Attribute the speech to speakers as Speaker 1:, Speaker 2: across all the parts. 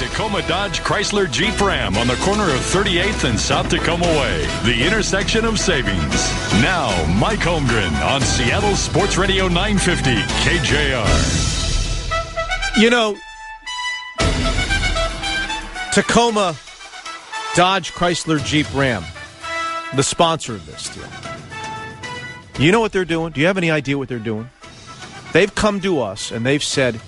Speaker 1: Tacoma Dodge Chrysler Jeep Ram on the corner of 38th and South Tacoma Way, the intersection of savings. Now, Mike Holmgren on Seattle Sports Radio 950 KJR.
Speaker 2: You know, Tacoma Dodge Chrysler Jeep Ram, the sponsor of this deal. You know what they're doing? Do you have any idea what they're doing? They've come to us and they've said,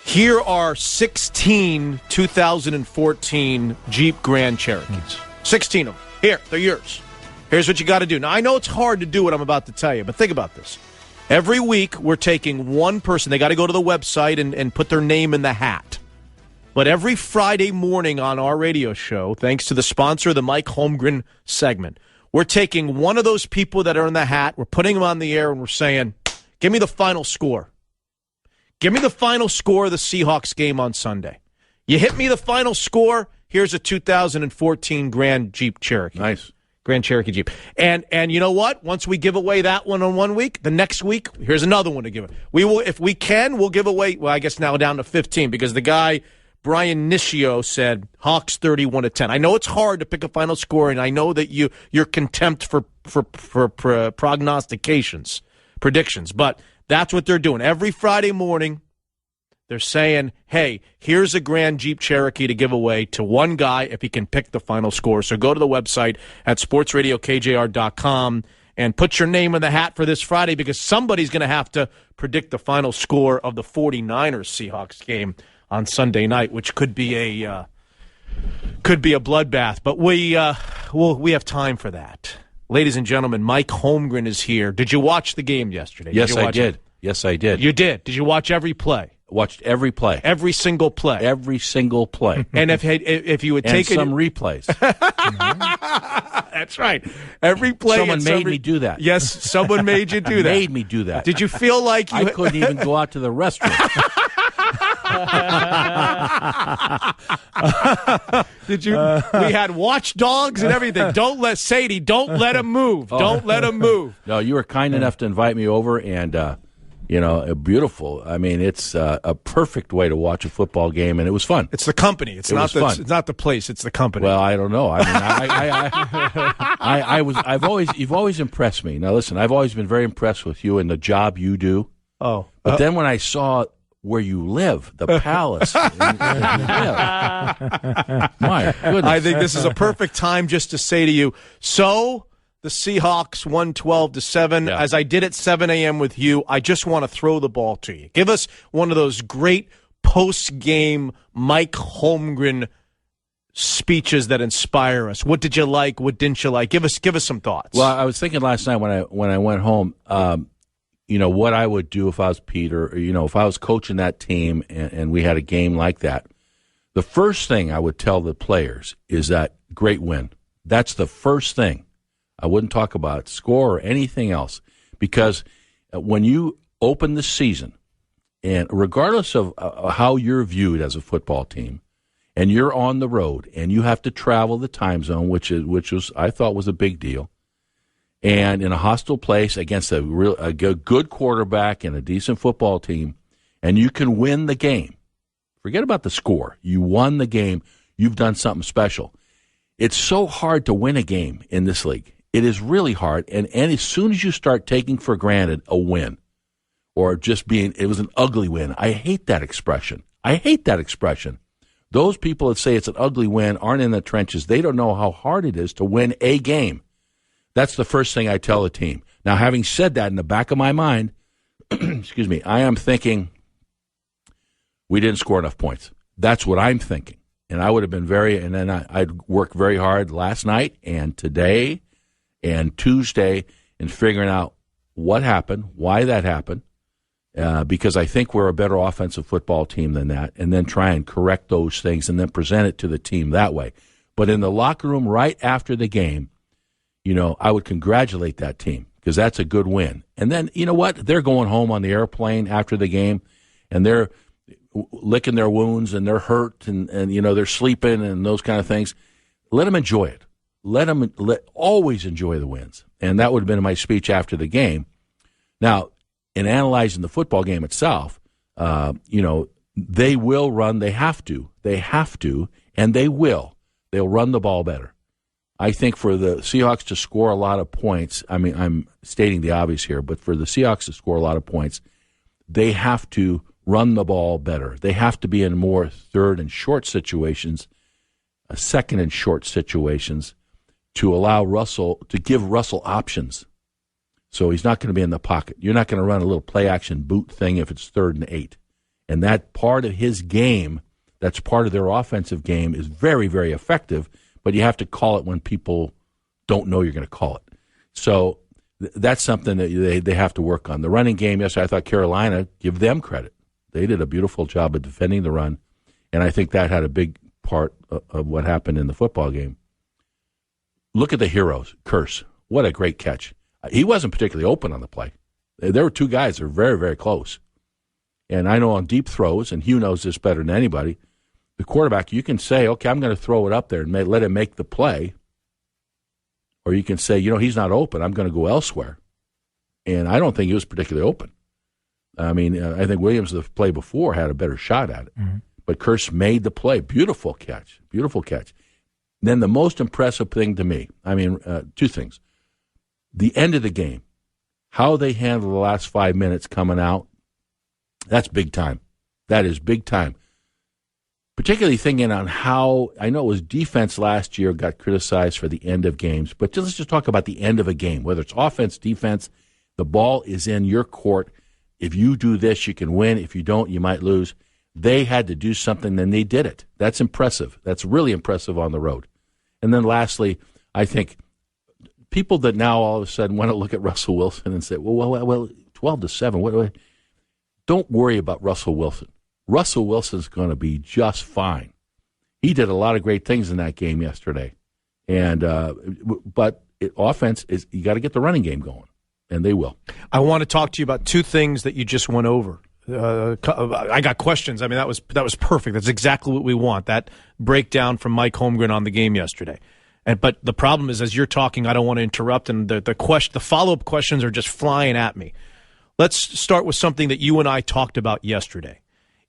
Speaker 2: here are 16 2014 Jeep Grand Cherokees. 16 of them. Here, they're yours. Here's what you got to do. Now, I know it's hard to do what I'm about to tell you, but think about this. Every week, we're taking one person. They got to go to the website and put their name in the hat. But every Friday morning on our radio show, thanks to the sponsor of the Mike Holmgren segment, we're taking one of those people that are in the hat, we're putting them on the air, and we're saying, give me the final score. Give me the final score of the Seahawks game on Sunday. You hit me the final score, here's a 2014 Grand Jeep Cherokee.
Speaker 3: Nice.
Speaker 2: Grand Cherokee Jeep. And you know what? Once we give away that one on 1 week, the next week, here's another one to give it. We will, if we can, we'll give away, well, I guess now down to 15, because the guy, Brian Nishio, said Hawks 31-10. I know it's hard to pick a final score, and I know that you're contempt for prognostications, predictions, but that's what they're doing. Every Friday morning, they're saying, hey, here's a Grand Jeep Cherokee to give away to one guy if he can pick the final score. So go to the website at sportsradiokjr.com and put your name in the hat for this Friday, because somebody's going to have to predict the final score of the 49ers-Seahawks game on Sunday night, which could be a bloodbath. But we have time for that. Ladies and gentlemen, Mike Holmgren is here. Did you watch the game yesterday?
Speaker 3: Yes, I did. Yes, I did.
Speaker 2: You did. Did you watch every play?
Speaker 3: Watched every play.
Speaker 2: Every single play.
Speaker 3: Every single play.
Speaker 2: And if you would take
Speaker 3: some replays.
Speaker 2: That's right. Every play.
Speaker 3: Someone made me do that.
Speaker 2: Yes, someone made you do that.
Speaker 3: Made me do that.
Speaker 2: Did you feel like
Speaker 3: I couldn't even go out to the restroom?
Speaker 2: Did you? We had watchdogs and everything. Don't let him move. Don't let him move.
Speaker 3: No, you were kind enough to invite me over, and beautiful. I mean, it's a perfect way to watch a football game, and it was fun.
Speaker 2: It's the company. It's not the place. It's the company.
Speaker 3: Well, I don't know. I mean, you've always impressed me. Now, listen, I've always been very impressed with you and the job you do.
Speaker 2: Oh,
Speaker 3: but then when I saw where you live, the palace. My goodness.
Speaker 2: I think this is a perfect time just to say to you, so the Seahawks won 12-7.
Speaker 3: Yeah.
Speaker 2: As I did at 7 a.m. with you, I just want to throw the ball to you. Give us one of those great post-game Mike Holmgren speeches that inspire us. What did you like? What didn't you like? Give us some thoughts.
Speaker 3: Well, I was thinking last night when I went home, what I would do if I was Peter, or, if I was coaching that team and we had a game like that. The first thing I would tell the players is that great win. That's the first thing. I wouldn't talk about score or anything else, because when you open the season, and regardless of how you're viewed as a football team, and you're on the road and you have to travel the time zone, which was I thought was a big deal, and in a hostile place against a good quarterback and a decent football team, and you can win the game. Forget about the score. You won the game. You've done something special. It's so hard to win a game in this league. It is really hard, and as soon as you start taking for granted a win, or just it was an ugly win, I hate that expression. Those people that say it's an ugly win aren't in the trenches. They don't know how hard it is to win a game. That's the first thing I tell the team. Now, having said that, in the back of my mind, excuse me, I am thinking we didn't score enough points. That's what I'm thinking. And I would have been and then I'd work very hard last night and today and Tuesday in figuring out what happened, why that happened, because I think we're a better offensive football team than that, and then try and correct those things and then present it to the team that way. But in the locker room right after the game, I would congratulate that team, because that's a good win. And then, you know what? They're going home on the airplane after the game, and they're licking their wounds, and they're hurt, and they're sleeping and those kind of things. Let them enjoy it. Always enjoy the wins. And that would have been my speech after the game. Now, in analyzing the football game itself, they will run. They have to, and they will. They'll run the ball better. I think for the Seahawks to score a lot of points, I mean, I'm stating the obvious here, but for the Seahawks to score a lot of points, they have to run the ball better. They have to be in more third and short situations, second and short situations, to allow Russell, to give Russell options. So he's not going to be in the pocket. You're not going to run a little play-action boot thing if it's 3rd and 8. And that part of his game, that's part of their offensive game, is very, very effective, but you have to call it when people don't know you're going to call it. So that's something that they have to work on. The running game, yes, I thought Carolina, give them credit. They did a beautiful job of defending the run, and I think that had a big part of what happened in the football game. Look at the heroes. Curse. What a great catch. He wasn't particularly open on the play. There were two guys that were very, very close. And I know on deep throws, and Hugh knows this better than anybody, the quarterback, you can say, okay, I'm going to throw it up there and let him make the play. Or you can say, he's not open. I'm going to go elsewhere. And I don't think he was particularly open. I mean, I think Williams, the play before, had a better shot at it. Mm-hmm. But Kearse made the play. Beautiful catch. Beautiful catch. Then the most impressive thing to me, two things. The end of the game, how they handle the last 5 minutes coming out, that's big time. That is big time. Particularly thinking on how, I know it was defense last year got criticized for the end of games, but let's just talk about the end of a game, whether it's offense, defense, the ball is in your court. If you do this, you can win. If you don't, you might lose. They had to do something, and they did it. That's impressive. That's really impressive on the road. And then lastly, I think people that now all of a sudden want to look at Russell Wilson and say, well 12-7, don't worry about Russell Wilson. Russell Wilson's going to be just fine. He did a lot of great things in that game yesterday. And but offense is, you got to get the running game going, and they will.
Speaker 2: I want to talk to you about two things that you just went over. I got questions. I mean, that was perfect. That's exactly what we want. That breakdown from Mike Holmgren on the game yesterday. But the problem is, as you're talking, I don't want to interrupt, and the follow-up questions are just flying at me. Let's start with something that you and I talked about yesterday.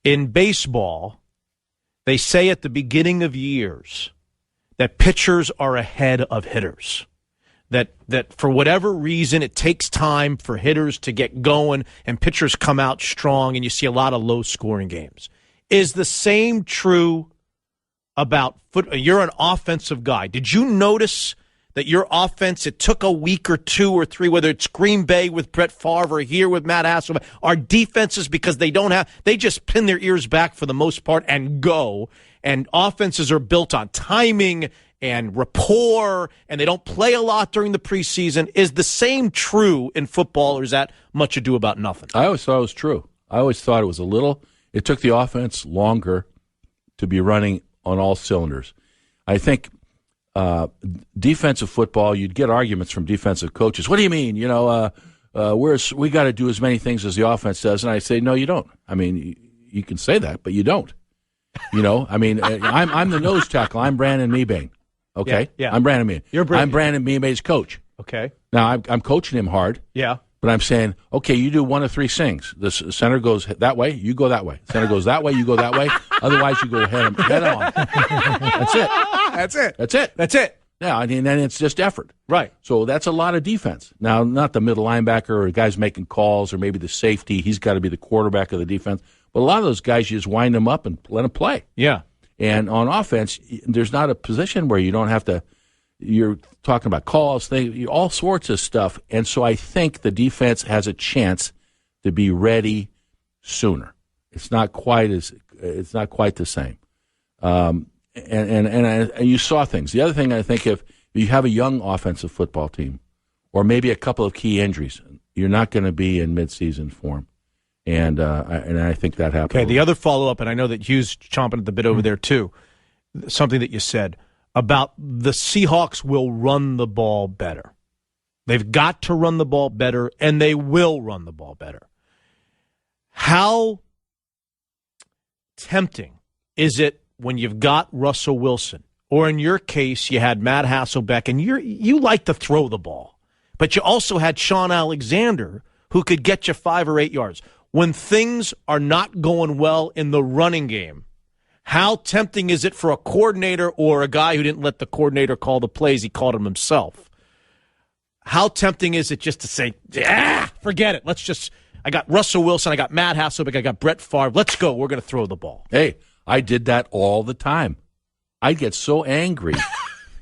Speaker 2: In baseball, they say at the beginning of years that pitchers are ahead of hitters. That for whatever reason, it takes time for hitters to get going and pitchers come out strong, and you see a lot of low-scoring games. Is the same true about football? You're an offensive guy. Did you notice that your offense, it took a week or 2 or 3, whether it's Green Bay with Brett Favre or here with Matt Hasselbeck, our defenses, because they just pin their ears back for the most part and go, and offenses are built on timing and rapport, and they don't play a lot during the preseason. Is the same true in football, or is that much ado about nothing?
Speaker 3: I always thought it was true. I always thought it was it took the offense longer to be running on all cylinders. I think defensive football, you'd get arguments from defensive coaches. What do you mean? We got to do as many things as the offense does. And I say, no, you don't. I mean, you can say that, but you don't. I'm the nose tackle. I'm Brandon Mebane. Okay?
Speaker 2: Yeah.
Speaker 3: I'm Brandon Mebane.
Speaker 2: You're Brandon.
Speaker 3: I'm Brandon Mebane's coach.
Speaker 2: Okay.
Speaker 3: Now, I'm coaching him hard.
Speaker 2: Yeah.
Speaker 3: But I'm saying, okay, you do 1 of 3 things. The center goes that way, you go that way. Center goes that way, you go that way. Otherwise, you go head on. That's it.
Speaker 2: That's it.
Speaker 3: Yeah, and then it's just effort.
Speaker 2: Right.
Speaker 3: So that's a lot of defense. Now, not the middle linebacker or guys making calls or maybe the safety. He's got to be the quarterback of the defense. But a lot of those guys, you just wind them up and let them play.
Speaker 2: Yeah.
Speaker 3: And on offense, there's not a position where you don't have to – you're talking about calls, all sorts of stuff. And so I think the defense has a chance to be ready sooner. It's not quite the same. And you saw things. The other thing, I think, if you have a young offensive football team or maybe a couple of key injuries, you're not going to be in midseason form. And I think that happened.
Speaker 2: Okay, the other follow-up, and I know that Hugh's chomping at the bit over there too, something that you said about the Seahawks will run the ball better. They've got to run the ball better, and they will run the ball better. How tempting is it when you've got Russell Wilson, or in your case, you had Matt Hasselbeck, and you like to throw the ball, but you also had Sean Alexander, who could get you 5 or 8 yards. when things are not going well in the running game, how tempting is it for a coordinator or a guy who didn't let the coordinator call the plays, he called them himself? How tempting is it just to say, forget it. I got Russell Wilson, I got Matt Hasselbeck, I got Brett Favre. Let's go. We're going to throw the ball.
Speaker 3: Hey, I did that all the time. I'd get so angry.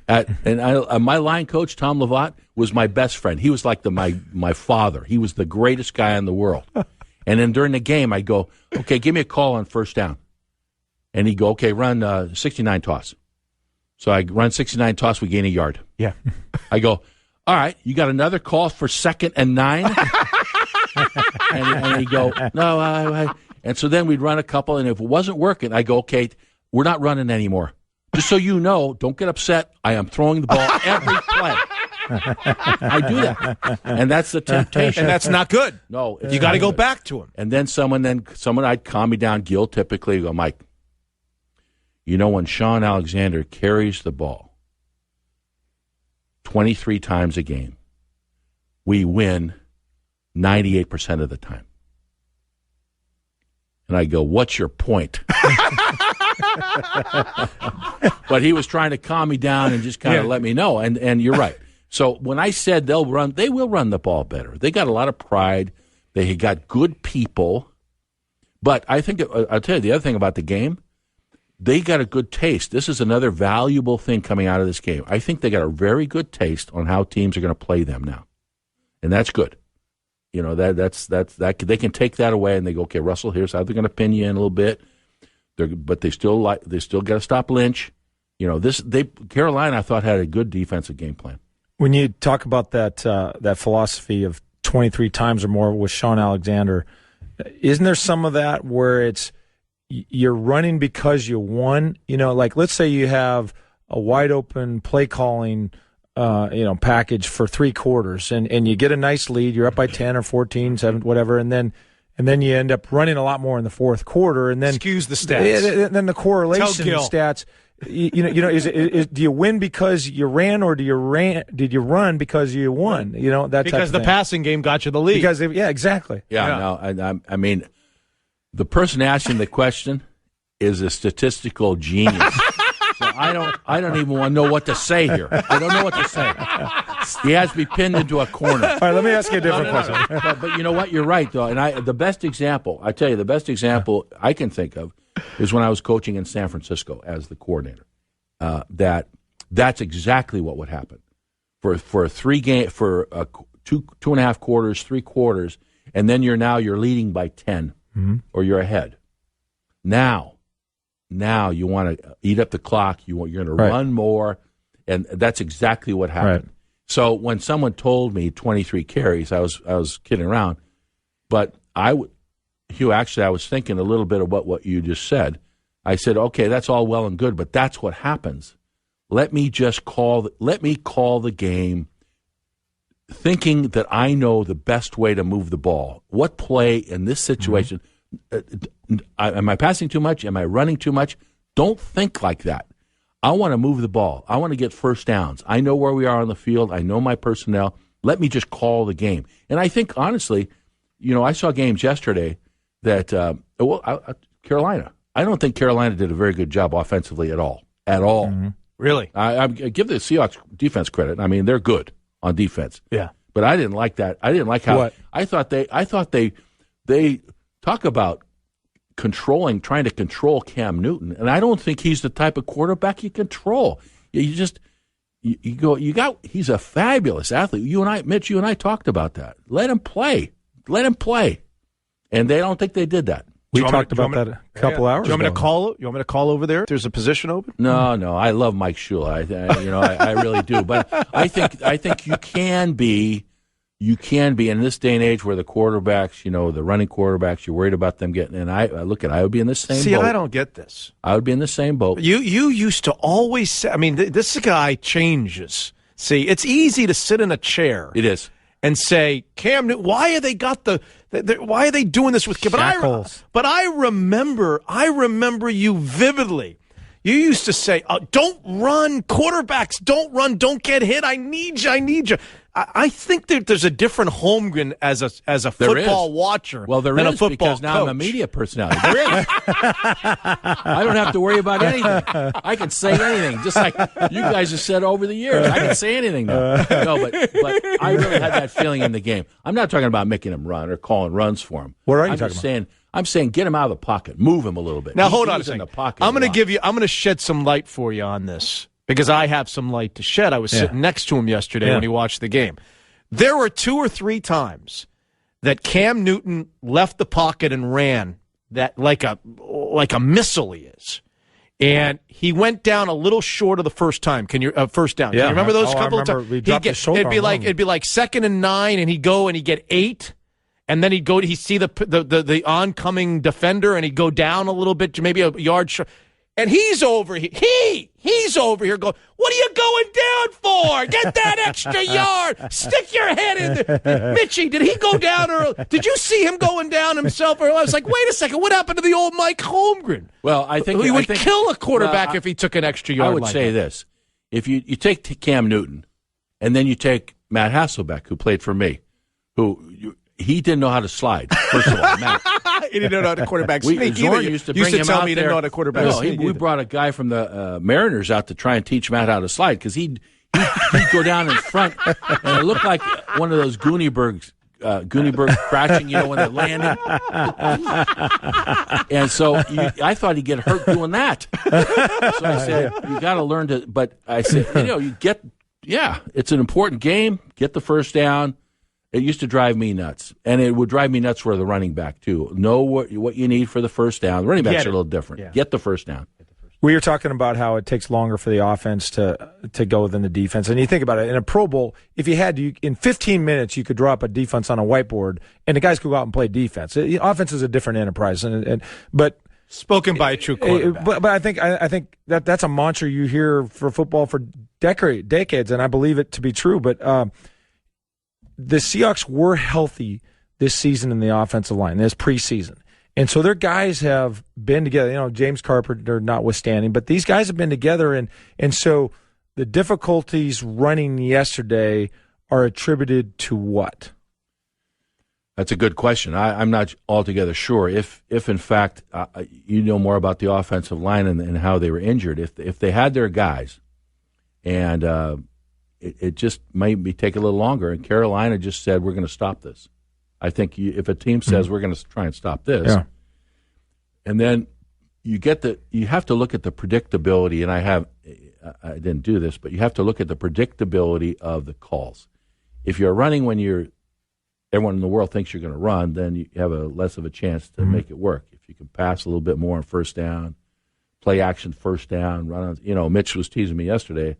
Speaker 3: My line coach, Tom Lavatt, was my best friend. He was like my father. He was the greatest guy in the world. And then during the game, I'd go, okay, give me a call on first down. And he'd go, okay, run 69 toss. So I run 69 toss, we gain a yard.
Speaker 2: Yeah.
Speaker 3: I go, all right, you got another call for 2nd and 9? and he'd go, no. And so then we'd run a couple, and if it wasn't working, I go, okay, we're not running anymore. Just so you know, don't get upset. I am throwing the ball every play. I do that. And that's the temptation.
Speaker 2: And that's not good.
Speaker 3: No.
Speaker 2: You got to go back to him.
Speaker 3: And then someone I'd calm me down, Gil typically, go, Mike, you know when Sean Alexander carries the ball 23 times a game, we win 98% of the time. And I go, what's your point? But he was trying to calm me down and just kind of let me know. And you're right. So when I said they will run the ball better. They got a lot of pride. They got good people. But I think, I'll tell you the other thing about the game, they got a good taste. This is another valuable thing coming out of this game. I think they got a very good taste on how teams are going to play them now. And that's good. You know, that's they can take that away and they go, okay, Russell, here's how they're going to pin you in a little bit. But they still got to stop Lynch. You know, Carolina, I thought, had a good defensive game plan.
Speaker 4: When you talk about that philosophy of 23 times or more with Sean Alexander, isn't there some of that where it's you're running because you won? You know, like let's say you have a wide open play calling package for 3 quarters and you get a nice lead, you're up by 10 or 14, 7, whatever, and then you end up running a lot more in the fourth quarter, and then
Speaker 2: skews the stats.
Speaker 4: Then the correlation stats. Do you win because you ran, or did you run because you won? You know that
Speaker 2: because the passing game got you the lead.
Speaker 4: Exactly.
Speaker 3: I mean, the person asking the question is a statistical genius. So I don't even want to know what to say here. I don't know what to say. He has to be pinned into a corner.
Speaker 4: All right, let me ask you a different question.
Speaker 3: But you know what? You're right, though. And the best example I can think of is when I was coaching in San Francisco as the coordinator. That's exactly what would happen for 2.5 quarters, 3 quarters, and then you're leading by 10 or you're ahead. Now you want to eat up the clock. You're going to run more, and that's exactly what happened. Right. So when someone told me 23 carries, I was kidding around, but Hugh, actually, I was thinking a little bit about what you just said. I said, okay, that's all well and good, but that's what happens. Let me call the game thinking that I know the best way to move the ball. What play in this situation? Am I passing too much? Am I running too much? Don't think like that. I want to move the ball. I want to get first downs. I know where we are on the field. I know my personnel. Let me just call the game. And I think, honestly, I saw games yesterday that Carolina. I don't think Carolina did a very good job offensively at all. At all.
Speaker 2: Mm-hmm. Really?
Speaker 3: I give the Seahawks defense credit. I mean, they're good on defense.
Speaker 2: Yeah.
Speaker 3: But I didn't like that. I didn't like how I thought they talk about trying to control Cam Newton, and I don't think he's the type of quarterback you control. He's a fabulous athlete. Mitch, you and I talked about that. Let him play. And they don't think they did that.
Speaker 4: We talked about that a couple hours ago.
Speaker 2: You want me to call over there if there's a position open?
Speaker 3: No. I love Mike Shula. I really do. But I think you can be in this day and age where the quarterbacks, the running quarterbacks, you're worried about them getting in. I would be in the same boat.
Speaker 2: See, I don't get this.
Speaker 3: I would be in the same boat.
Speaker 2: You used to always say, this guy changes. See, it's easy to sit in a chair.
Speaker 3: It is.
Speaker 2: And say, Cam Newton, why are they doing this with Cam? But I remember you vividly. You used to say, don't run, quarterbacks, don't run, don't get hit, I need you. I think that there's a different Holmgren as a football watcher.
Speaker 3: Well, there
Speaker 2: than
Speaker 3: is
Speaker 2: a football
Speaker 3: because now
Speaker 2: coach.
Speaker 3: I'm a media personality. There is. I don't have to worry about anything. I can say anything, just like you guys have said over the years. I can say anything now. No, but I really had that feeling in the game. I'm not talking about making him run or calling runs for him.
Speaker 4: What are you talking about?
Speaker 3: I'm saying get him out of the pocket, move him a little bit.
Speaker 2: Now
Speaker 3: He
Speaker 2: hold on a
Speaker 3: was in
Speaker 2: second.
Speaker 3: the pocket
Speaker 2: I'm
Speaker 3: a
Speaker 2: going
Speaker 3: lot.
Speaker 2: I'm going to shed some light for you on this because I have some light to shed. I was sitting next to him yesterday when he watched the game. There were 2 or 3 times that Cam Newton left the pocket and ran that like a missile he is. And he went down a little short of the first time. First down? Can you remember those couple of times?
Speaker 4: It'd be
Speaker 2: like 2nd and 9, and he'd go and he'd get 8, and then he'd see the oncoming defender, and he'd go down a little bit, maybe a yard short. And he's over here. He's over here going, what are you going down for? Get that extra yard. Stick your head in there. Mitchie, did he go down early? Did you see him going down himself early? I was like, wait a second. What happened to the old Mike Holmgren?
Speaker 3: Well, I think
Speaker 2: he would kill a quarterback if he took an extra yard.
Speaker 3: I would say this. If you take Cam Newton and then you take Matt Hasselbeck, who played for me, he didn't know how to slide, first of all, Matt.
Speaker 2: He didn't know how to quarterback sneak.
Speaker 3: Zorn used to bring him
Speaker 2: tell
Speaker 3: out
Speaker 2: me he
Speaker 3: there.
Speaker 2: didn't know how to quarterback sneak.
Speaker 3: We brought a guy from the Mariners out to try and teach Matt how to slide because he'd go down in front, and it looked like one of those Gooneyberg crashing, when they're landing. And so I thought he'd get hurt doing that. So I said, you got to learn to. But I said, it's an important game. Get the first down. It used to drive me nuts, and it would drive me nuts for the running back too. Know what you need for the first down. The running backs are a little different. Yeah. Get the first down.
Speaker 4: We were talking about how it takes longer for the offense to go than the defense, and you think about it in a Pro Bowl. If you had in 15 minutes, you could draw up a defense on a whiteboard, and the guys could go out and play defense. Offense is a different enterprise, but
Speaker 2: spoken by a true quarterback.
Speaker 4: But I think that's a mantra you hear for football for decades, and I believe it to be true. But the Seahawks were healthy this season in the offensive line, this preseason. And so their guys have been together, James Carpenter notwithstanding, but these guys have been together. And so the difficulties running yesterday are attributed to what?
Speaker 3: That's a good question. I'm not altogether sure. If in fact, you know more about the offensive line and how they were injured, if they had their guys and it just might take a little longer. And Carolina just said, we're going to stop this. I think if a team says we're going to try and stop this, and then you have to look at the predictability. And I didn't do this, but you have to look at the predictability of the calls. If you're running when everyone in the world thinks you're going to run, then you have a less of a chance to make it work. If you can pass a little bit more on first down, play action first down, run on. Mitch was teasing me yesterday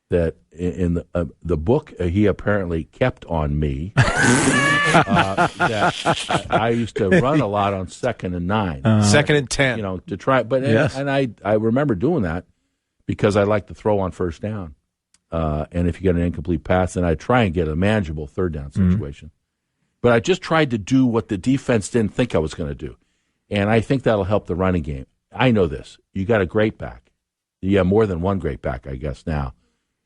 Speaker 3: that in the book he apparently kept on me that I used to run a lot on 2nd and 9,
Speaker 2: 2nd and 10,
Speaker 3: to try. But and I remember doing that because I like to throw on first down, and if you get an incomplete pass, then I try and get a manageable third down situation. But I just tried to do what the defense didn't think I was going to do, and I think that'll help the running game. I know this. You got a great back. You have more than one great back, I guess now.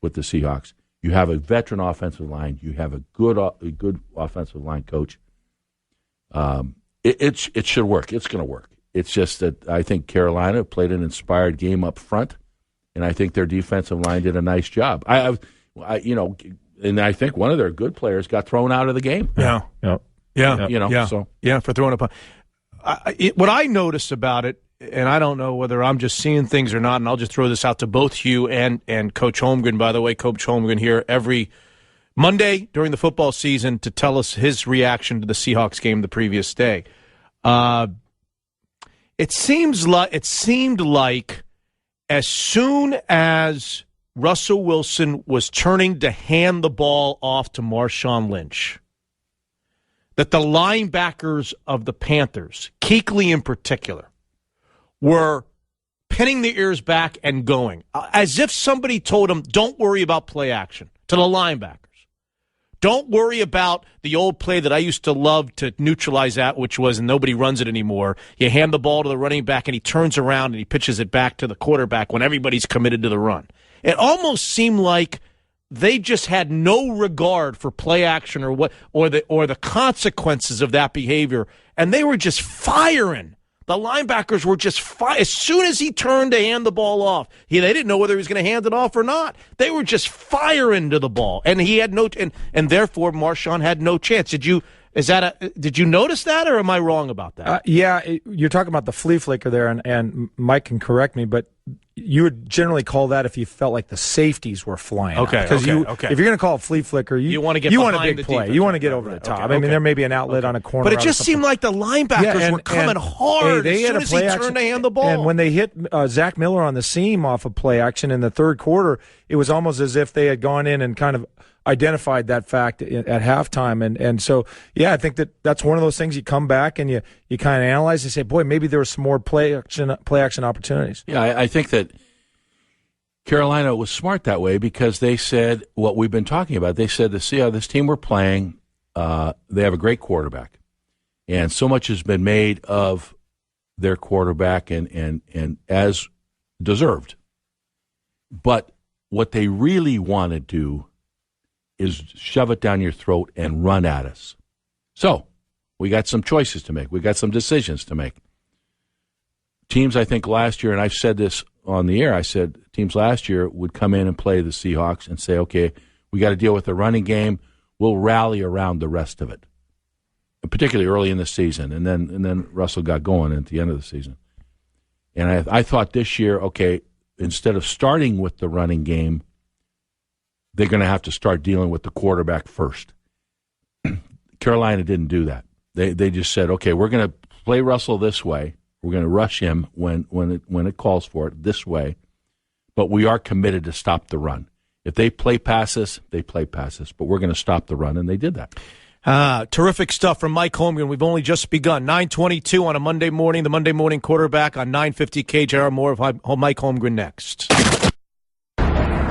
Speaker 3: With the Seahawks, you have a veteran offensive line. You have a good offensive line coach. It should work. It's going to work. It's just that I think Carolina played an inspired game up front, and I think their defensive line did a nice job. And I think one of their good players got thrown out of the game.
Speaker 2: Yeah. For throwing up. What I noticed about it. And I don't know whether I'm just seeing things or not, and I'll just throw this out to both you and Coach Holmgren. By the way, Coach Holmgren here every Monday during the football season to tell us his reaction to the Seahawks game the previous day. It seemed like as soon as Russell Wilson was turning to hand the ball off to Marshawn Lynch, that the linebackers of the Panthers, Kuechly in particular, were pinning their ears back and going, as if somebody told them, don't worry about play action, to the linebackers. Don't worry about the old play that I used to love to neutralize that, which was, and nobody runs it anymore, you hand the ball to the running back and he turns around and he pitches it back to the quarterback when everybody's committed to the run. It almost seemed like they just had no regard for play action or the consequences of that behavior, and they were just firing. The linebackers were just as soon as he turned to hand the ball off, they didn't know whether he was going to hand it off or not. They were just firing to the ball, and he had no, and therefore Marshawn had no chance. Did you notice that, or am I wrong about that?
Speaker 4: You're talking about the flea flicker there, and Mike can correct me, but you would generally call that if you felt like the safeties were flying.
Speaker 2: Okay,
Speaker 4: Because
Speaker 2: okay.
Speaker 4: if you're going to call it flea flicker, you want a big play.
Speaker 2: Defense.
Speaker 4: You want to get over the top. I mean, there may be an outlet on a corner.
Speaker 2: But it just seemed like the linebackers were coming hard as soon as he turned to hand the ball.
Speaker 4: And when they hit Zach Miller on the seam off of play action in the third quarter, it was almost as if they had gone in and kind of identified that fact at halftime. And so, I think that's one of those things you come back and you kind of analyze and say, boy, maybe there was some more play action opportunities.
Speaker 3: Yeah, I think that Carolina was smart that way because they said what we've been talking about. They said to see how this team we're playing, they have a great quarterback. And so much has been made of their quarterback and as deserved. But what they really want to do is shove it down your throat and run at us. So we got some choices to make. We got some decisions to make. Teams, I think, last year, and I've said this on the air, I said teams last year would come in and play the Seahawks and say, okay, we got to deal with the running game. We'll rally around the rest of it, particularly early in the season. And then Russell got going at the end of the season. And I thought this year, okay, instead of starting with the running game, they're going to have to start dealing with the quarterback first. Carolina didn't do that. They just said, okay, we're going to play Russell this way. We're going to rush him when it calls for it this way. But we are committed to stop the run. If they play passes, they play passes. But we're going to stop the run, and they did that.
Speaker 2: Terrific stuff from Mike Holmgren. We've only just begun. 9:22 on a Monday morning. The Monday morning quarterback on 950 KJR. More of Mike Holmgren next.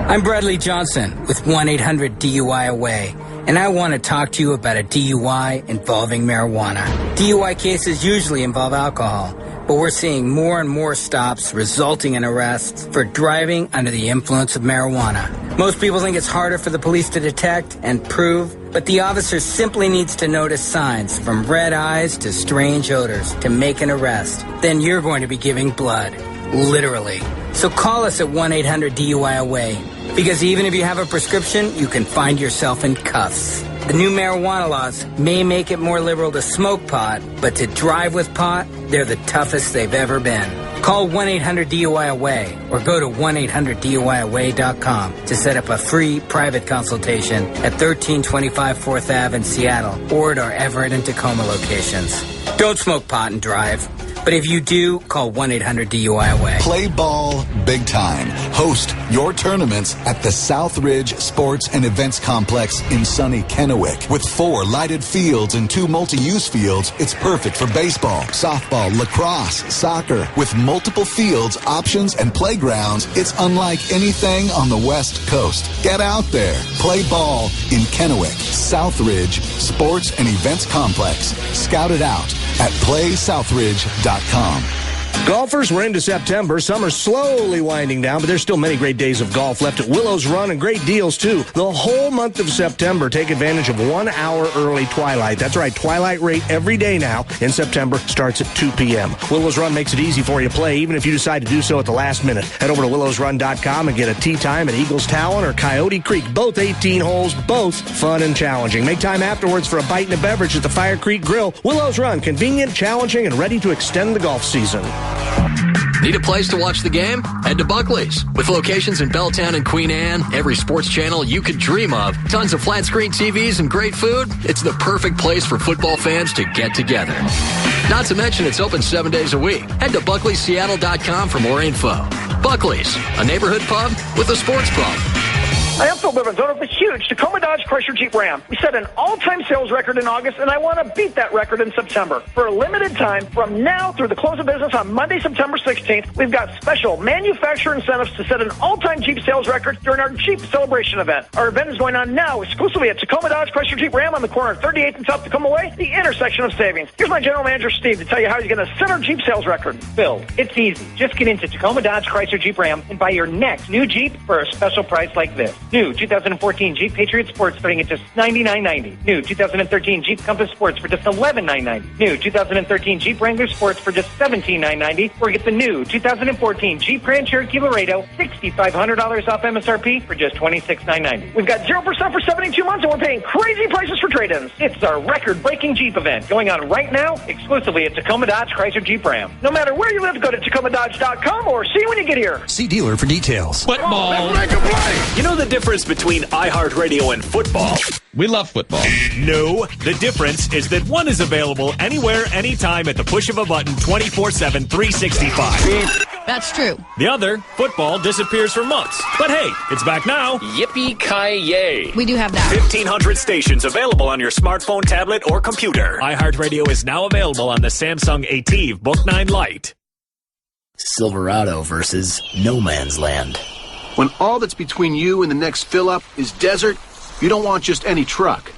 Speaker 5: I'm Bradley Johnson with 1-800-DUI-AWAY, and I want to talk to you about a DUI involving marijuana. DUI cases usually involve alcohol, but we're seeing more and more stops resulting in arrests for driving under the influence of marijuana. Most people think it's harder for the police to detect and prove, but the officer simply needs to notice signs from red eyes to strange odors to make an arrest. Then you're going to be giving blood. Literally. So call us at 1-800-DUI-AWAY, because even if you have a prescription, you can find yourself in cuffs. The new marijuana laws may make it more liberal to smoke pot, but to drive with pot, they're the toughest they've ever been. Call 1-800-DUI-AWAY or go to 1-800-DUIAWAY.com to set up a free private consultation at 1325 4th Ave in Seattle or at our Everett and Tacoma locations. Don't smoke pot and drive. But if you do, call 1-800-DUI-AWAY.
Speaker 6: Play ball big time. Host your tournaments at the Southridge Sports and Events Complex in sunny Kennewick. With 4 lighted fields and 2 multi-use fields, it's perfect for baseball, softball, lacrosse, soccer. With multiple fields, options, and playgrounds, it's unlike anything on the West Coast. Get out there. Play ball in Kennewick. Southridge Sports and Events Complex. Scout it out at playsouthridge.com.
Speaker 7: Golfers, we're into September. Summer's slowly winding down, but there's still many great days of golf left at Willows Run and great deals, too. The whole month of September, take advantage of 1 hour early twilight. That's right, twilight rate every day now in September starts at 2 p.m. Willows Run makes it easy for you to play, even if you decide to do so at the last minute. Head over to willowsrun.com and get a tee time at Eagles Talon or Coyote Creek. Both 18 holes, both fun and challenging. Make time afterwards for a bite and a beverage at the Fire Creek Grill. Willows Run, convenient, challenging, and ready to extend the golf season.
Speaker 8: Need a place to watch the game? Head to Buckley's. With locations in Belltown and Queen Anne, every sports channel you could dream of, tons of flat screen TVs and great food, it's the perfect place for football fans to get together. Not to mention it's open 7 days a week. Head to BuckleySeattle.com for more info. Buckley's, a neighborhood pub with a sports pub.
Speaker 9: Hi, I'm Phil Bivens, owner of the huge Tacoma Dodge Chrysler Jeep Ram. We set an all-time sales record in August, and I want to beat that record in September. For a limited time, from now through the close of business on Monday, September 16th, we've got special manufacturer incentives to set an all-time Jeep sales record during our Jeep Celebration event. Our event is going on now exclusively at Tacoma Dodge Chrysler Jeep Ram on the corner of 38th and South Tacoma Way, the intersection of savings. Here's my general manager, Steve, to tell you how he's going to set our Jeep sales record.
Speaker 10: Phil, it's easy. Just get into Tacoma Dodge Chrysler Jeep Ram and buy your next new Jeep for a special price like this.
Speaker 9: New 2014 Jeep Patriot Sport starting at just $99.90. New 2013 Jeep Compass Sports for just $11,990. New 2013 Jeep Wrangler Sports for just $17,990. Or get the new 2014 Jeep Grand Cherokee Laredo, $6,500 off MSRP for just $26,990. We've got 0% for 72 months, and we're paying crazy prices for trade-ins. It's our record-breaking Jeep event going on right now exclusively at Tacoma Dodge Chrysler Jeep Ram. No matter where you live, go to TacomaDodge.com or see you when you get here.
Speaker 10: See dealer for details.
Speaker 11: Football.
Speaker 10: Let's make a play.
Speaker 11: You know the difference between iHeartRadio and football?
Speaker 12: We love football.
Speaker 11: No, the difference is that one is available anywhere, anytime at the push of a button, 24/7, 365.
Speaker 13: That's true.
Speaker 11: The other, football, disappears for months. But hey, it's back now.
Speaker 12: Yippee-ki-yay.
Speaker 13: We do have that.
Speaker 11: 1,500 stations available on your smartphone, tablet, or computer. iHeartRadio is now available on the Samsung ATIV Book 9 Lite.
Speaker 10: Silverado versus No Man's Land.
Speaker 14: When all that's between you and the next fill-up is desert, you don't want just any truck.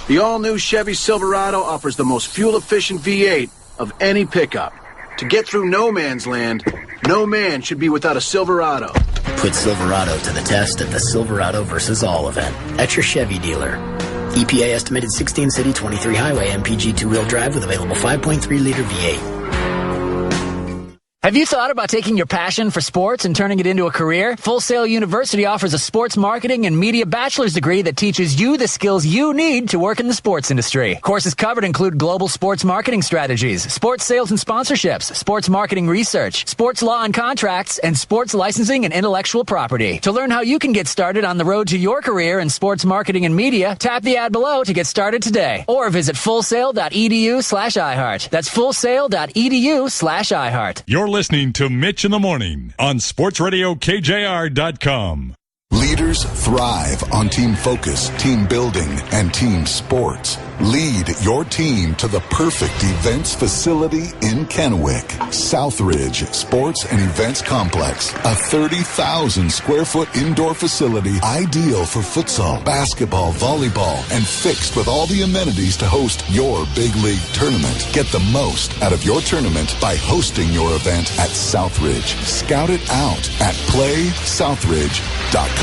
Speaker 14: The all-new Chevy Silverado offers the most fuel-efficient V8 of any pickup. To get through No Man's Land, no man should be without a Silverado.
Speaker 10: Put Silverado to the test at the Silverado versus All event at your Chevy dealer. EPA estimated 16 city, 23 highway, MPG two-wheel drive with available 5.3-liter V8.
Speaker 5: Have you thought about taking your passion for sports and turning it into a career? Full Sail University offers a sports marketing and media bachelor's degree that teaches you the skills you need to work in the sports industry. Courses covered include global sports marketing strategies, sports sales and sponsorships, sports marketing research, sports law and contracts, and sports licensing and intellectual property. To learn how you can get started on the road to your career in sports marketing and media, tap the ad below to get started today. Or visit fullsail.edu/iHeart. That's fullsail.edu/iHeart.
Speaker 1: You're listening to Mitch in the Morning on SportsRadioKJR.com.
Speaker 6: Leaders thrive on team focus, team building, and team sports. Lead your team to the perfect events facility in Kennewick. Southridge Sports and Events Complex, a 30,000 square foot indoor facility ideal for futsal, basketball, volleyball, and fixed with all the amenities to host your big league tournament. Get the most out of your tournament by hosting your event at Southridge. Scout it out at PlaySouthridge.com.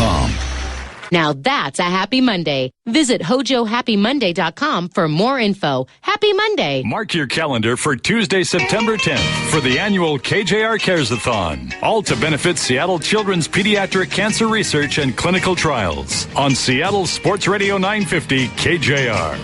Speaker 15: Now that's a happy Monday. Visit HojoHappyMonday.com for more info. Happy Monday.
Speaker 1: Mark your calendar for Tuesday, September 10th for the annual KJR Cares-a-thon. All to benefit Seattle Children's Pediatric Cancer Research and Clinical Trials on Seattle Sports Radio 950 KJR.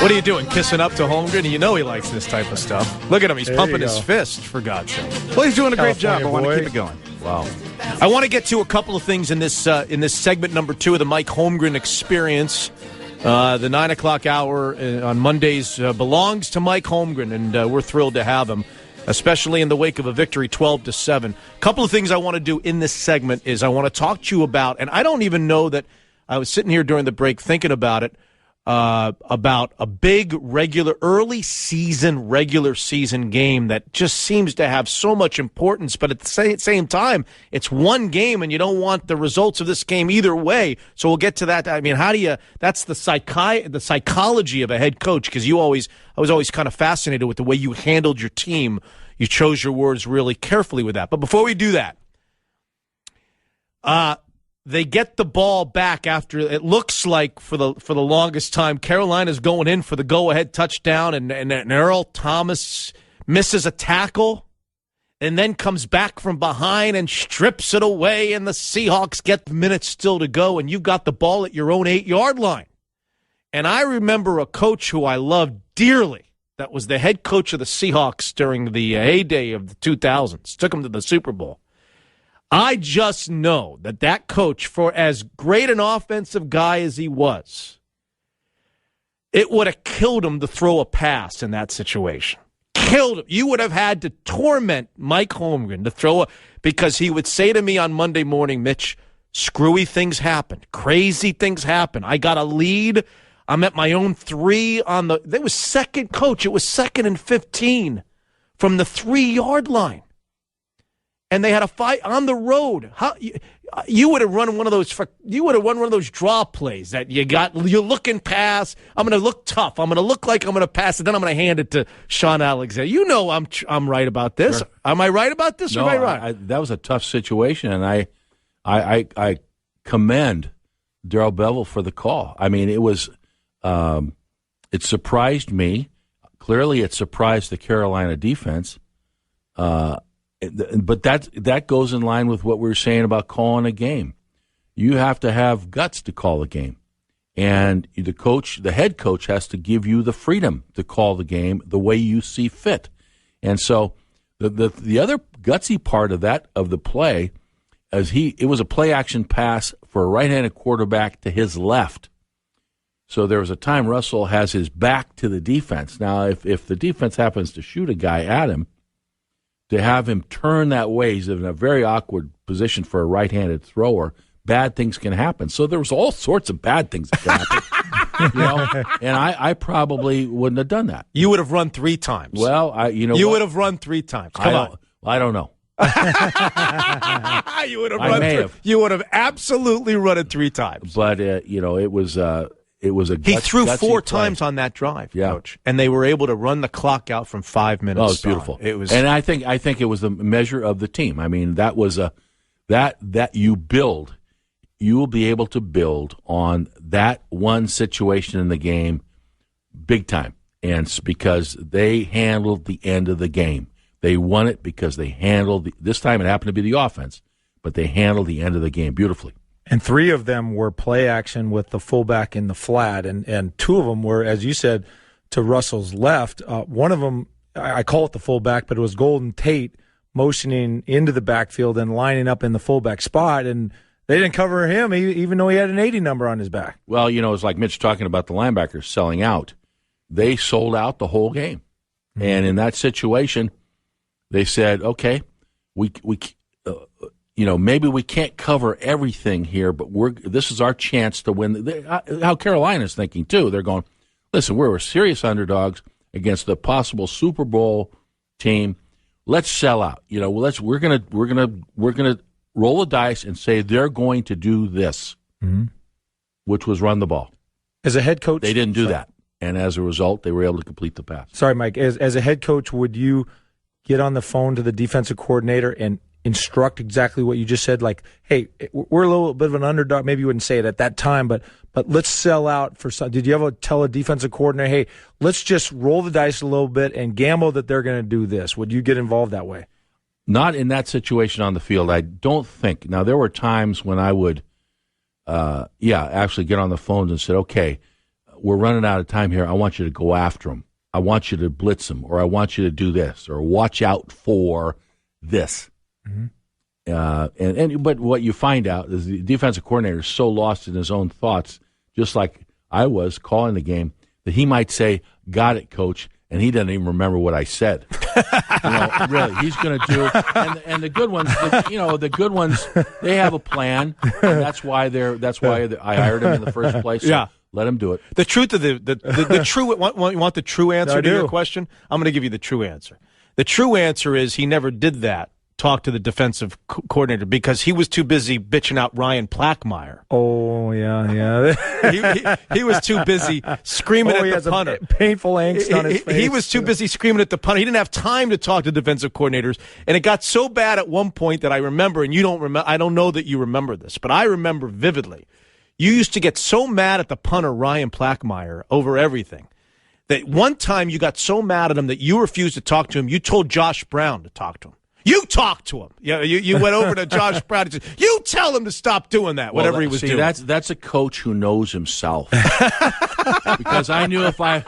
Speaker 2: What are you doing, kissing up to Holmgren? You know he likes this type of stuff. Look at him. He's pumping his fist, for God's sake.
Speaker 16: Well, he's doing a great job. I want to
Speaker 2: boy.
Speaker 16: keep it going.
Speaker 2: Wow. I want to get to a couple of things in this segment number 2 of the Mike Holmgren Experience. The 9 o'clock hour on Mondays belongs to Mike Holmgren, and we're thrilled to have him, especially in the wake of a victory 12-7. A couple of things I want to do in this segment is I want to talk to you about, and I don't even know that I was sitting here during the break thinking about it, about a big regular season game that just seems to have so much importance, but at the same time, it's one game and you don't want the results of this game either way. So we'll get to that. I mean, that's the psychology of a head coach, because I was always kind of fascinated with the way you handled your team. You chose your words really carefully with that. But before we do that, they get the ball back after it looks like for the longest time Carolina's going in for the go-ahead touchdown, and Earl Thomas misses a tackle and then comes back from behind and strips it away, and the Seahawks get minutes still to go, and you've got the ball at your own 8-yard line. And I remember a coach who I loved dearly that was the head coach of the Seahawks during the heyday of the 2000s, took them to the Super Bowl. I just know that coach, for as great an offensive guy as he was, it would have killed him to throw a pass in that situation. Killed him. You would have had to torment Mike Holmgren to throw because he would say to me on Monday morning, Mitch, screwy things happen. Crazy things happen. I got a lead. I'm at my own 3 on the – it was second, coach. It was 2nd and 15 from the 3-yard line. And they had a fight on the road. You would have run one of those. You would have run one of those draw plays that you're looking past. I'm going to look tough. I'm going to look like I'm going to pass it. Then I'm going to hand it to Sean Alexander. You know I'm right about this.
Speaker 3: Sure.
Speaker 2: Am I right about this?
Speaker 3: No,
Speaker 2: or am I right?
Speaker 3: that was a tough situation, and I commend Darrell Bevell for the call. I mean, it was it surprised me. Clearly, it surprised the Carolina defense. But that goes in line with what we were saying about calling a game. You have to have guts to call a game, and the head coach, has to give you the freedom to call the game the way you see fit. And so, the other gutsy part of the play, it was a play action pass for a right-handed quarterback to his left. So there was a time Russell has his back to the defense. Now, if the defense happens to shoot a guy at him, to have him turn that way, he's in a very awkward position for a right-handed thrower. Bad things can happen. So there was all sorts of bad things that can happen. And I probably wouldn't have done that.
Speaker 2: You would have run 3 times.
Speaker 3: Well,
Speaker 2: you would have run 3 times. Come on.
Speaker 3: I don't know.
Speaker 2: You would have You would have absolutely run it 3 times.
Speaker 3: But it was a
Speaker 2: he threw 4
Speaker 3: play.
Speaker 2: times on that drive,
Speaker 3: yeah.
Speaker 2: Coach, and they were able to run the clock out from 5 minutes.
Speaker 3: Oh, it was beautiful.
Speaker 2: It was,
Speaker 3: and I think it was the measure of the team. I mean, that was that you build. You will be able to build on that one situation in the game, big time, and it's because they handled the end of the game. They won it because they handled this time. It happened to be the offense, but they handled the end of the game beautifully.
Speaker 4: And 3 of them were play action with the fullback in the flat, and 2 of them were, as you said, to Russell's left. One of them, I call it the fullback, but it was Golden Tate motioning into the backfield and lining up in the fullback spot, and they didn't cover him, even though he had an 80 number on his back.
Speaker 3: Well, it's like Mitch talking about the linebackers selling out. They sold out the whole game. Mm-hmm. And in that situation, they said, okay, we maybe we can't cover everything here, but this is our chance to win. How Carolina's thinking too. They're going, listen, we're serious underdogs against the possible Super Bowl team. Let's sell out. We're gonna roll the dice and say they're going to do this, which was run the ball.
Speaker 4: As a head coach,
Speaker 3: they didn't do that, and as a result, they were able to complete the pass.
Speaker 4: Sorry, Mike. As a head coach, would you get on the phone to the defensive coordinator and instruct exactly what you just said? Like, hey, we're a little bit of an underdog. Maybe you wouldn't say it at that time, but let's sell out for some. Did you ever tell a defensive coordinator, hey, let's just roll the dice a little bit and gamble that they're going to do this? Would you get involved that way?
Speaker 3: Not in that situation on the field, I don't think. Now, there were times when I would, actually get on the phones and said, okay, we're running out of time here. I want you to go after them. I want you to blitz them, or I want you to do this, or watch out for this. Mm-hmm. But what you find out is the defensive coordinator is so lost in his own thoughts, just like I was calling the game, that he might say, got it, coach, and he doesn't even remember what I said. Really, he's going to do. And the good ones, the good ones, they have a plan. And that's why I hired him in the first place. So
Speaker 2: yeah,
Speaker 3: let him do it.
Speaker 2: The truth of the true. You want the true answer to your question? I'm going to give you the true answer. The true answer is he never did that. Talk to the defensive coordinator because he was too busy bitching out Ryan Plackmeyer.
Speaker 4: Oh, yeah.
Speaker 2: he was too busy screaming at the punter.
Speaker 4: Painful angst on his face.
Speaker 2: He was too busy screaming at the punter. He didn't have time to talk to defensive coordinators. And it got so bad at one point that I remember, and you don't remember. I don't know that you remember this, but I remember vividly. You used to get so mad at the punter, Ryan Plackmeyer, over everything. That one time you got so mad at him that you refused to talk to him. You told Josh Brown to talk to him. You talked to him. You went over to Josh Brown and said, you tell him to stop doing that, whatever he was doing.
Speaker 3: That's a coach who knows himself. Because I knew if I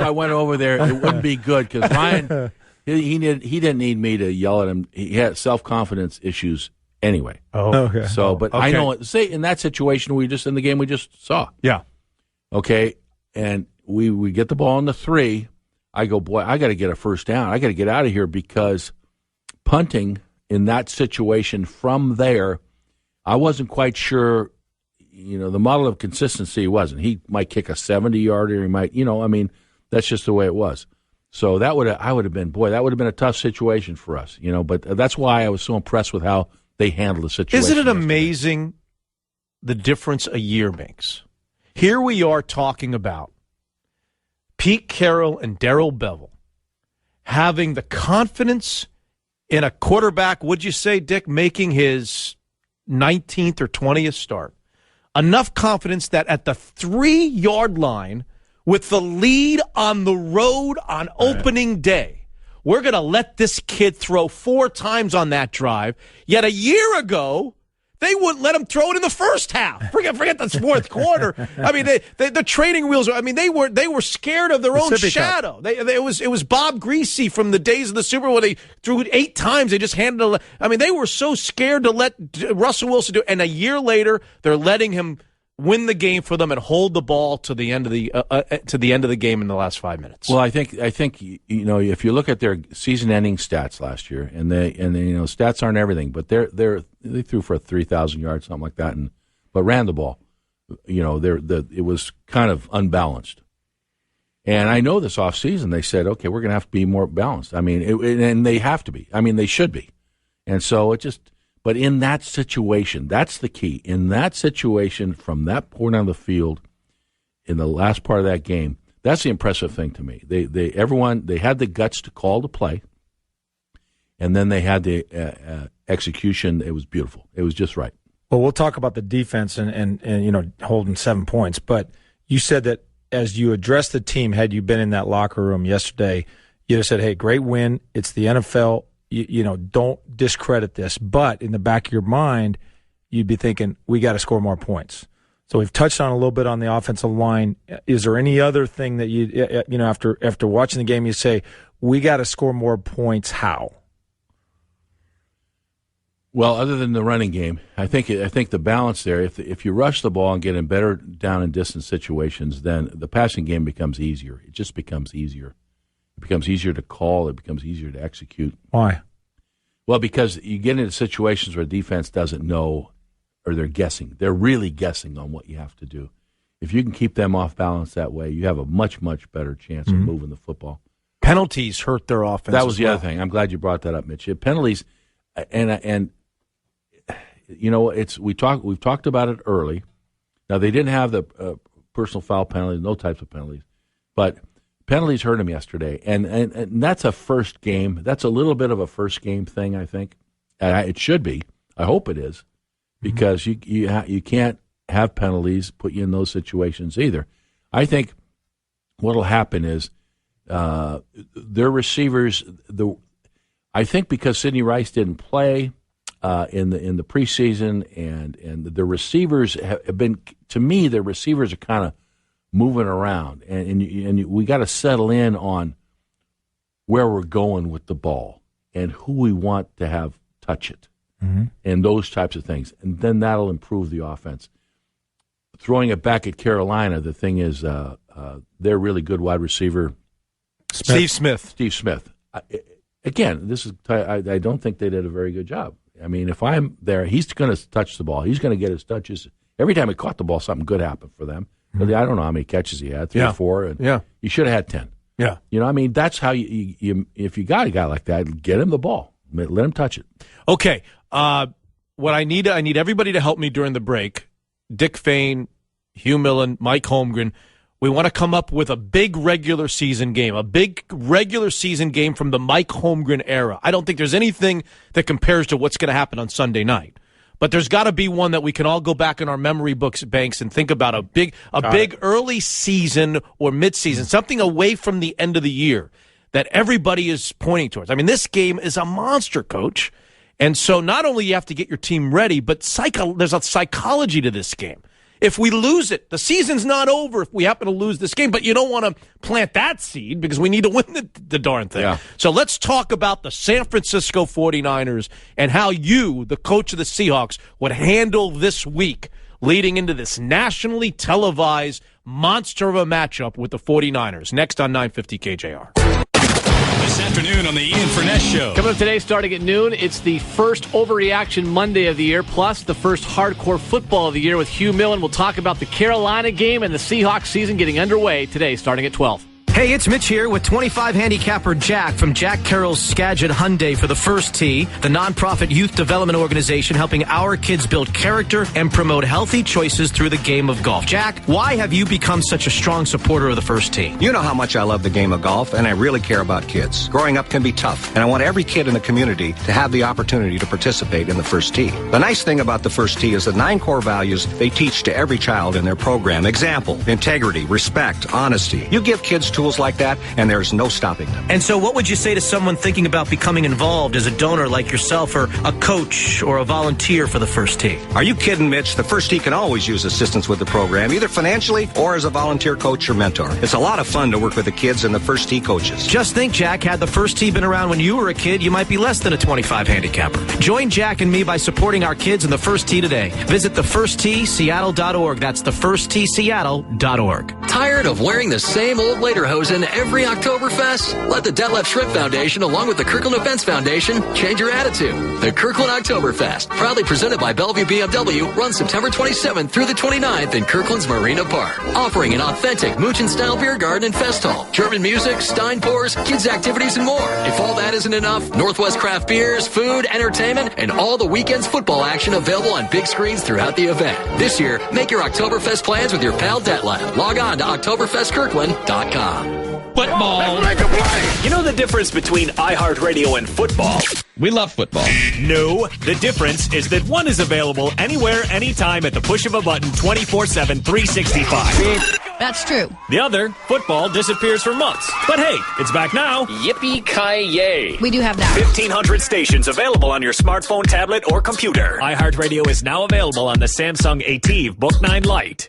Speaker 3: went over there, it wouldn't be good. Because Ryan, he didn't need me to yell at him. He had self-confidence issues anyway.
Speaker 2: Oh, okay.
Speaker 3: So, but okay. I know. Say in that situation, in the game we just saw.
Speaker 2: Yeah.
Speaker 3: Okay, and we get the ball on the 3. I go, boy, I got to get a first down. I got to get out of here because punting in that situation from there, I wasn't quite sure, the model of consistency wasn't. He might kick a 70-yarder, he might, that's just the way it was. So I would have been a tough situation for us, but that's why I was so impressed with how they handled the situation.
Speaker 2: Isn't it amazing the difference a year makes? Here we are talking about Pete Carroll and Darrell Bevell having the confidence in a quarterback, would you say, Dick, making his 19th or 20th start. Enough confidence that at the 3-yard line, with the lead on the road on opening day, we're going to let this kid throw 4 times on that drive. Yet a year ago, they wouldn't let him throw it in the first half. Forget the fourth quarter. I mean, the training wheels. I mean, they were scared of their own shadow. It was Bob Greasy from the days of the Super Bowl. They threw it 8 times. They just handed it. I mean, they were so scared to let Russell Wilson do it. And a year later, they're letting him win the game for them and hold the ball to the end of the game in the last 5 minutes.
Speaker 3: Well, I think if you look at their season-ending stats last year, and stats aren't everything, but they threw for 3,000 yards, something like that, but ran the ball. It was kind of unbalanced. And I know this offseason they said, okay, we're going to have to be more balanced. I mean, and they have to be. I mean, they should be. And so it just. But in that situation, that's the key. In that situation, from that point on the field, in the last part of that game, that's the impressive thing to me. They had the guts to call the play, and then they had the execution. It was beautiful. It was just right.
Speaker 4: Well, we'll talk about the defense and holding 7 points. But you said that as you addressed the team, had you been in that locker room yesterday, you'd have said, "Hey, great win. It's the NFL. Don't discredit this." But in the back of your mind, you'd be thinking, we got to score more points. So we've touched on a little bit on the offensive line. Is there any other thing that after watching the game, you say, we got to score more points? How?
Speaker 3: Well, other than the running game, I think the balance there, if you rush the ball and get in better down and distance situations, then the passing game becomes easier. It just becomes easier. It becomes easier to call. It becomes easier to execute.
Speaker 4: Why?
Speaker 3: Well, because you get into situations where defense doesn't know, or they're guessing. They're really guessing on what you have to do. If you can keep them off balance that way, you have a much, much better chance of moving the football.
Speaker 2: Penalties hurt their offense.
Speaker 3: That was the other thing. I'm glad you brought that up, Mitch. Penalties, and we've talked about it early. Now, they didn't have the personal foul penalties, no types of penalties, but penalties hurt him yesterday, and that's a first game. That's a little bit of a first game thing, I think. It should be. I hope it is, because you can't have penalties put you in those situations either. I think what will happen is their receivers. I think because Sidney Rice didn't play in the preseason, and the receivers have been, to me, the receivers are kind of moving around, and we got to settle in on where we're going with the ball and who we want to have touch it, and those types of things, and then that'll improve the offense. Throwing it back at Carolina, the thing is, they're really good wide receiver,
Speaker 2: Steve Smith.
Speaker 3: Again, this is I don't think they did a very good job. I mean, if I'm there, he's going to touch the ball. He's going to get his touches. Every time he caught the ball, something good happened for them. I don't know how many catches he had, 3 or 4. And he should have had 10.
Speaker 2: Yeah.
Speaker 3: I mean, that's how you if you got a guy like that, get him the ball. Let him touch it.
Speaker 2: Okay. What I need everybody to help me during the break. Dick Fain, Hugh Millen, Mike Holmgren. We want to come up with a big regular season game, from the Mike Holmgren era. I don't think there's anything that compares to what's going to happen on Sunday night. But there's got to be one that we can all go back in our memory banks and think about a big early season or midseason, something away from the end of the year that everybody is pointing towards. I mean, this game is a monster, Coach. And so not only you have to get your team ready, but there's a psychology to this game. If we lose it, the season's not over if we happen to lose this game, but you don't want to plant that seed because we need to win the darn thing. Yeah. So let's talk about the San Francisco 49ers and how you, the coach of the Seahawks, would handle this week leading into this nationally televised monster of a matchup with the 49ers. Next on 950 KJR.
Speaker 1: This afternoon on the Ian Furness Show.
Speaker 13: Coming up today starting at noon, it's the first Overreaction Monday of the year, plus the first Hardcore Football of the year with Hugh Millen. We'll talk about the Carolina game and the Seahawks season getting underway today starting at 12.
Speaker 1: Hey,
Speaker 16: Hey, it's Mitch here with 25 handicapper Jack from Jack Carroll's Skagit Hyundai for the First Tee, the nonprofit youth development organization helping our kids build character and promote healthy choices through the game of golf. Jack, why have you become such a strong supporter of the First Tee?
Speaker 17: You know how much I love the game of golf, and I really care about kids. Growing up can be tough, and I want every kid in the community to have the opportunity to participate in the First Tee. The nice thing about the First Tee is the 9 core values they teach to every child in their program. Example, integrity, respect, honesty. You give kids tools like that, and there's no stopping them.
Speaker 16: And so what would you say to someone thinking about becoming involved as a donor like yourself or a coach or a volunteer for the First Tee?
Speaker 17: Are you kidding, Mitch? The First Tee can always use assistance with the program, either financially or as a volunteer coach or mentor. It's a lot of fun to work with the kids and the First Tee coaches.
Speaker 16: Just think, Jack, had the First Tee been around when you were a kid, you might be less than a 25 handicapper. Join Jack and me by supporting our kids in the First Tee today. Visit thefirsttseattle.org. That's thefirsttseattle.org.
Speaker 8: Tired of wearing the same old lederhosen every Oktoberfest? Let the Detlef Schrempf Foundation, along with the Kirkland Events Foundation, change your attitude. The Kirkland Oktoberfest, proudly presented by Bellevue BMW, runs September 27th through the 29th in Kirkland's Marina Park. Offering an authentic Munchenstyle beer garden and fest hall, German music, Stein pours, kids' activities, and more. If all that isn't enough, Northwest craft beers, food, entertainment, and all the weekend's football action available on big screens throughout the event. This year, make your Oktoberfest plans with your pal Detlef. Log on to OktoberfestKirkland.com.
Speaker 12: Football.
Speaker 11: You know the difference between iHeartRadio and football?
Speaker 12: We love football.
Speaker 11: No, the difference is that one is available anywhere, anytime at the push of a button, 24/7, 365.
Speaker 18: That's true.
Speaker 11: The other, football, disappears for months. But hey, it's back now.
Speaker 12: Yippee-ki-yay.
Speaker 18: We do have that.
Speaker 11: 1,500 stations available on your smartphone, tablet, or computer. iHeartRadio is now available on the Samsung ATIV Book 9 Lite.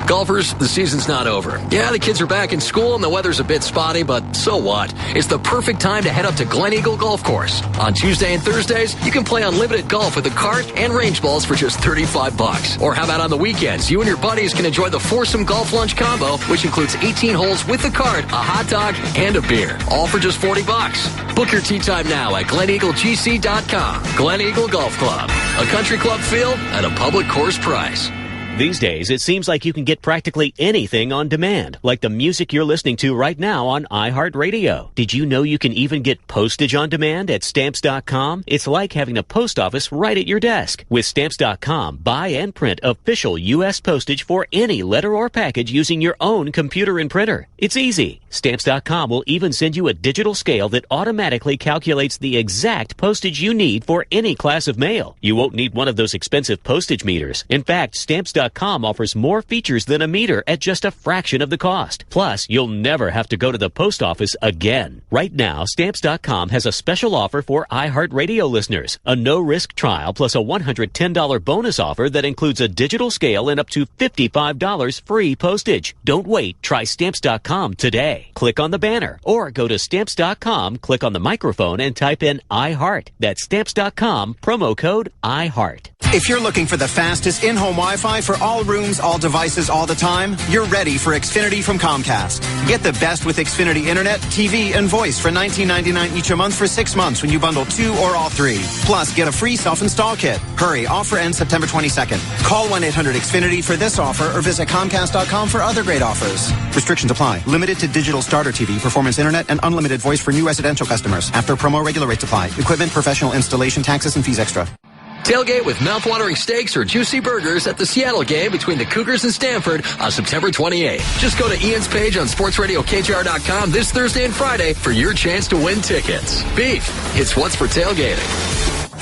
Speaker 8: Golfers, the season's not over. Yeah, the kids are back in school and the weather's a bit spotty, but so what? It's the perfect time to head up to Glen Eagle Golf Course. On Tuesday and Thursdays, you can play unlimited golf with a cart and range balls for just $35. Or how about on the weekends? You and your buddies can enjoy the foursome golf lunch combo, which includes 18 holes with the cart, a hot dog, and a beer. All for just $40. Book your tee time now at GlenEagleGC.com. Glen Eagle Golf Club. A country club feel at a public course price.
Speaker 19: These days, it seems like you can get practically anything on demand, like the music you're listening to right now on iHeartRadio. Did you know you can even get postage on demand at Stamps.com? It's like having the post office right at your desk. With Stamps.com, buy and print official U.S. postage for any letter or package using your own computer and printer. It's easy. Stamps.com will even send you a digital scale that automatically calculates the exact postage you need for any class of mail. You won't need one of those expensive postage meters. In fact, Stamps.com offers more features than a meter at just a fraction of the cost. Plus, you'll never have to go to the post office again. Right now, Stamps.com has a special offer for iHeartRadio listeners. A no-risk trial plus a $110 bonus offer that includes a digital scale and up to $55 free postage. Don't wait. Try Stamps.com today. Click on the banner or go to Stamps.com, click on the microphone, and type in iHeart. That's Stamps.com, promo code iHeart.
Speaker 20: If you're looking for the fastest in-home Wi-Fi for all rooms, all devices, all the time, you're ready for Xfinity from Comcast. Get the best with Xfinity Internet, TV, and voice for $19.99 each a month for 6 months when you bundle 2 or all 3. Plus, get a free self-install kit. Hurry, offer ends September 22nd. Call 1-800-XFINITY for this offer or visit Comcast.com for other great offers. Restrictions apply. Limited to digital starter TV, performance internet, and unlimited voice for new residential customers. After promo, regular rates apply. Equipment, professional installation, taxes, and fees extra.
Speaker 8: Tailgate with mouthwatering steaks or juicy burgers at the Seattle game between the Cougars and Stanford on September 28th. Just go to Ian's page on sportsradiokjr.com this Thursday and Friday for your chance to win tickets. Beef, it's what's for tailgating.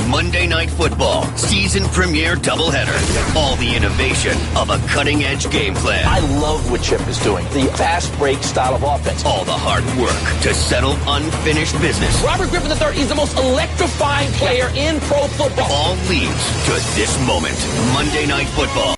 Speaker 21: Monday Night Football, season premiere doubleheader. All the innovation of a cutting-edge game plan.
Speaker 22: I love what Chip is doing. The fast break style of offense.
Speaker 21: All the hard work to settle unfinished business.
Speaker 22: Robert Griffin III is the most electrifying player in pro football.
Speaker 21: All leads to this moment. Monday Night Football.